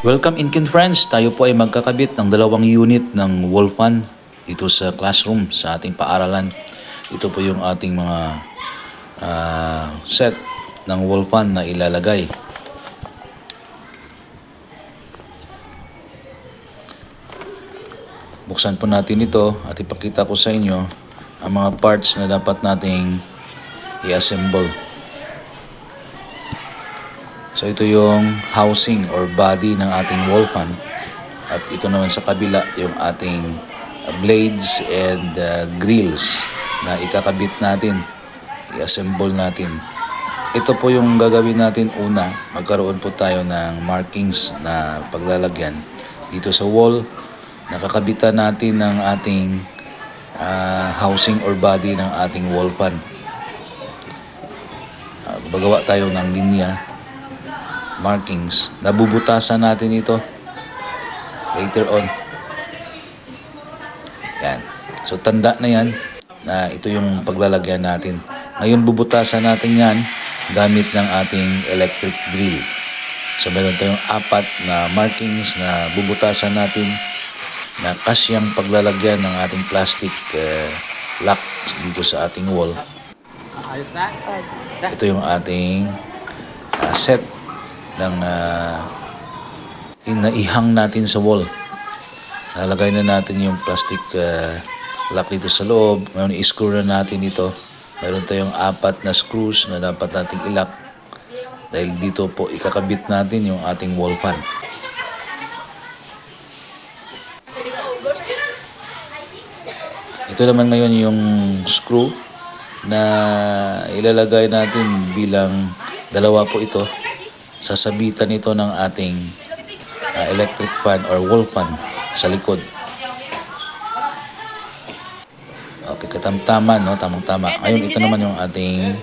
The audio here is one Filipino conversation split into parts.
Welcome Inkin friends, tayo po ay magkakabit ng dalawang unit ng wall fan dito sa classroom sa ating paaralan. Ito po yung ating mga set ng wall fan na ilalagay. Buksan po natin ito at ipakita ko sa inyo ang mga parts na dapat nating i-assemble. So ito yung housing or body ng ating wall fan. At ito naman sa kabila yung ating blades and grills na ikakabit natin, i-assemble natin. Ito po yung gagawin natin una, magkaroon po tayo ng markings na paglalagyan dito sa wall. Nakakabitan natin ng ating housing or body ng ating wall fan. Gagawa tayo ng linya, markings. Nabubutasan natin ito later on. Yan. So tanda na yan na ito yung paglalagyan natin. Ngayon bubutasan natin yan gamit ng ating electric drill. So meron tayong 4 na markings na bubutasan natin na kasyang paglalagyan ng ating plastic lock dito sa ating wall. Ayos na? Ito yung ating set ng inaihang natin sa wall. Nalagay na natin yung plastic lock dito sa loob. Ngayon i-screw na natin ito. Mayroon tayong 4 na screws na dapat nating ilock. Dahil dito po ikakabit natin yung ating wall fan. Ito naman ngayon yung screw na ilalagay natin bilang dalawa po ito. Sasabitan ito ng ating electric fan or wall fan sa likod. Okay, katamtaman, no? Tamang-tama. Ngayon, ito naman yung ating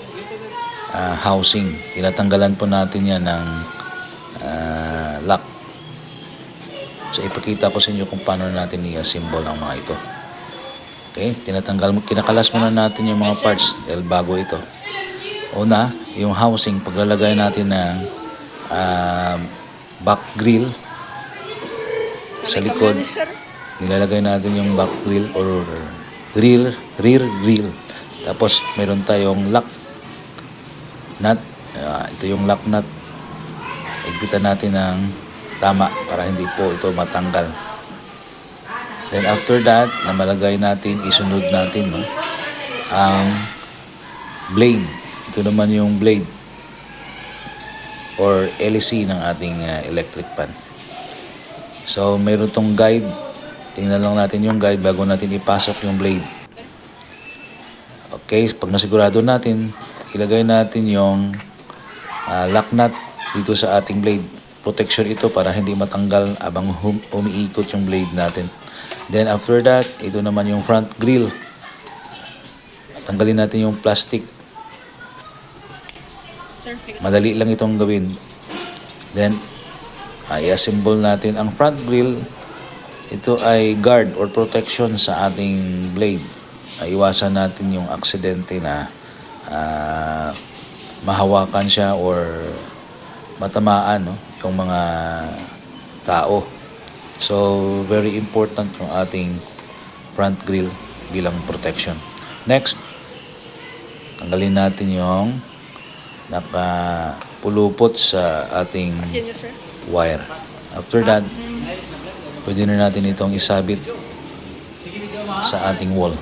housing. Tinatanggalan po natin yan ng lock. So, ipakita ko sa inyo kung paano natin i-assemble ang mga ito. Okay, kinakalas muna natin yung mga parts dahil bago ito. Una, yung housing, paglalagay natin ng back grill sa likod. Nilalagay natin yung back grill or rear grill. Tapos meron tayong lock nut. Ito yung lock nut. Igpitan natin ng tama para hindi po ito matanggal. Then after that, na malagay natin, isunod natin ang blade. Ito naman yung blade or LC ng ating electric fan. So, mayroon tong guide. Tingnan lang natin yung guide bago natin ipasok yung blade. Okay, pag nasigurado natin, ilagay natin yung lock nut dito sa ating blade. Protection ito para hindi matanggal abang umiikot yung blade natin. Then after that, ito naman yung front grill. Tanggalin natin yung plastic. Madali lang itong gawin. Then, i-assemble natin ang front grill. Ito ay guard or protection sa ating blade. Iwasan natin yung aksidente na mahawakan siya or matamaan yung mga tao. So, very important yung ating front grill bilang protection. Next, tanggalin natin yung nakapulupot sa ating wire. After that, pwede na natin itong isabit sa ating wall.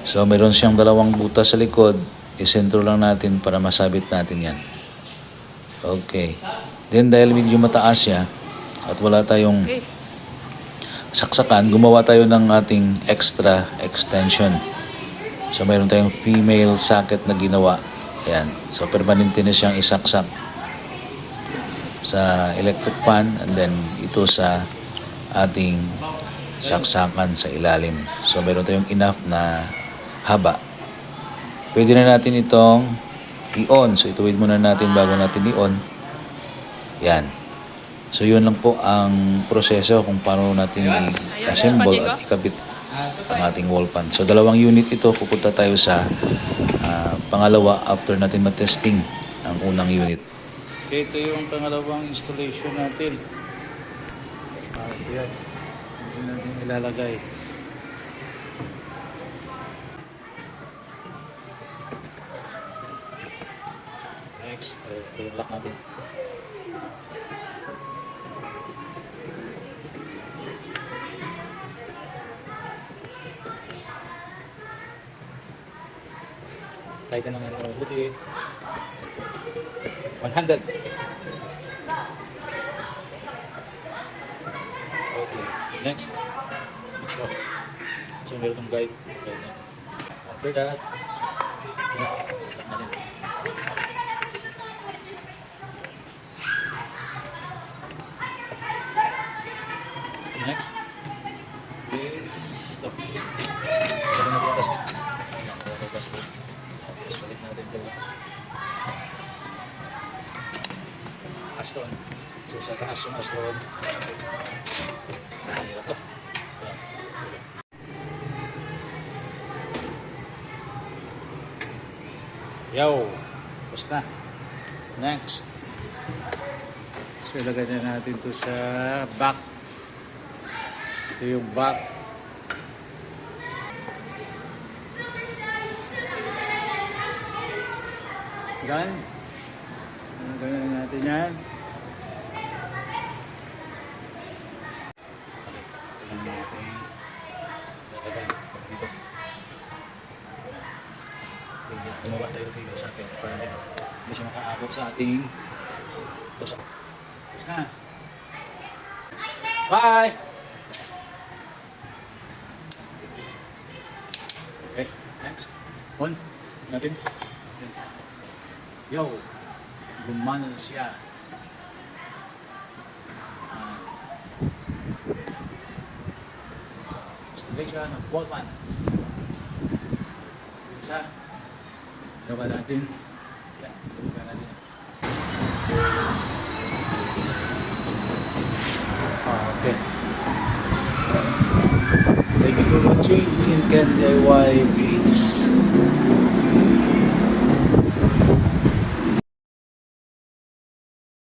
So, meron siyang dalawang butas sa likod. Isentro lang natin para masabit natin yan. Okay. Then, dahil medyo mataas siya, at wala tayong saksakan, gumawa tayo ng ating extra extension. So, mayroon tayong female socket na ginawa. Ayan. So, permanente na siyang isaksak sa electric fan and then ito sa ating saksakan sa ilalim. So, mayroon tayong enough na haba. Pwede na natin itong i-on. So, ituwid muna natin bago natin i-on. Yan. So, yun lang po ang proseso kung paano natin i-assemble at ikabit ang ating wall fan. So, dalawang unit ito. Pupunta tayo sa pangalawa after natin matesting ang unang unit. Okay, ito yung pangalawang installation natin. Ito yan. Ito natin ilalagay. Next, ito yung lock natin. Tighten naman yung hoodie. 100. Okay, next. So meron itong guide. After that, next is stop. Ito na bukas na. Bukas na. Tapos balik natin ito. Aston. So sa taas yung Aston. Ito. Yo! Tapos na. Next. So ilagay na natin ito sa back. Ito yung back. Yan. Ilagay natin yan. Ilagay natin. Ilagay dito. Sumaba tayo dito sa atin para hindi siya makaabot sa ating tusak. Tapos na. Bye! Okay, next. On natin. Yo! Gumana na siya. Installation ng wall fan. Isa. Gawa natin. Yan. Gawa natin. Okay. Thank you for watching in Can DIY Beats.